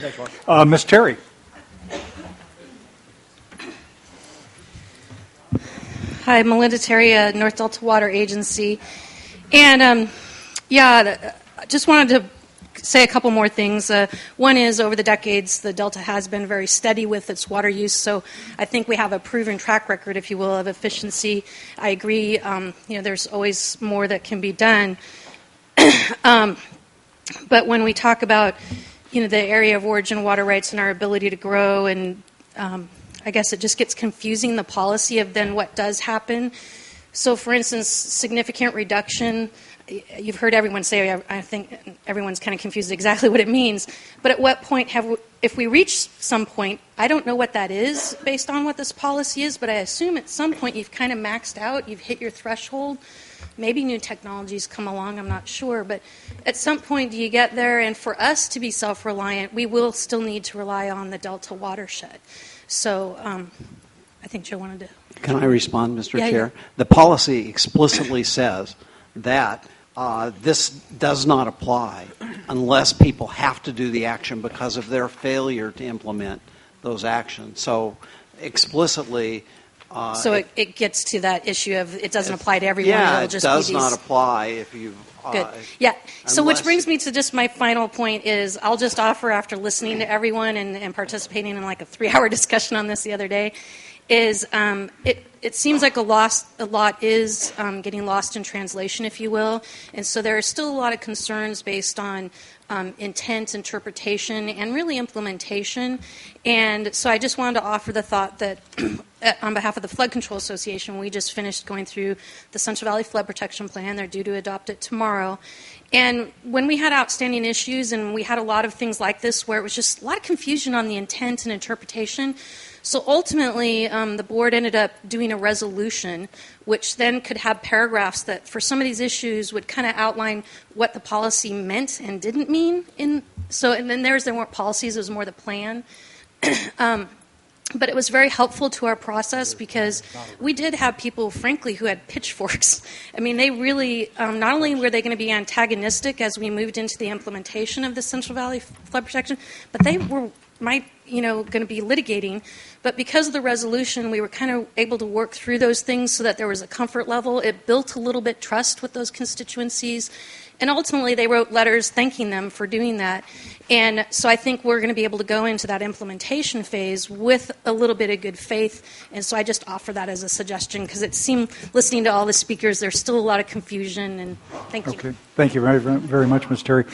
Ms. Terry. Hi, Melinda Terry, North Delta Water Agency. And I just wanted to say a couple more things. One is, over the decades, the Delta has been very steady with its water use, so I think we have a proven track record, if you will, of efficiency. I agree, there's always more that can be done. But when we talk about, the area of origin water rights and our ability to grow, and I guess it just gets confusing, the policy of then what does happen. So, for instance, significant reduction, you've heard everyone say, I think everyone's kind of confused exactly what it means, but at what point if we reach some point, I don't know what that is based on what this policy is, but I assume at some point you've kind of maxed out, you've hit your threshold. Maybe new technologies come along, I'm not sure, but at some point do you get there? And for us to be self-reliant, we will still need to rely on the Delta watershed. So I think Joe wanted to... Can I respond, Mr. Chair? Yeah. The policy explicitly says that this does not apply unless people have to do the action because of their failure to implement those actions. So explicitly... So it gets to that issue of it doesn't apply to everyone. Yeah, It'll just it does be these... not apply if you... Good. Yeah. So which brings me to just my final point is I'll just offer, after listening to everyone and participating in like a 3-hour discussion on this the other day, is it seems like a lot is getting lost in translation, if you will. And so there are still a lot of concerns based on intent, interpretation, and really implementation. And so I just wanted to offer the thought that on behalf of the Flood Control Association, we just finished going through the Central Valley Flood Protection Plan. They're due to adopt it tomorrow. And when we had outstanding issues, and we had a lot of things like this where it was just a lot of confusion on the intent and interpretation, so ultimately the board ended up doing a resolution which then could have paragraphs that for some of these issues would kind of outline what the policy meant and didn't mean. And then there weren't policies, it was more the plan. But it was very helpful to our process because we did have people, frankly, who had pitchforks. I mean, they really, not only were they going to be antagonistic as we moved into the implementation of the Central Valley Flood Protection, but they were going to be litigating. But because of the resolution, we were kind of able to work through those things so that there was a comfort level. It built a little bit trust with those constituencies. And ultimately, they wrote letters thanking them for doing that. And so I think we're going to be able to go into that implementation phase with a little bit of good faith. And so I just offer that as a suggestion because it seemed, listening to all the speakers, there's still a lot of confusion. And thank you. Okay. Thank you very, very much, Ms. Terry.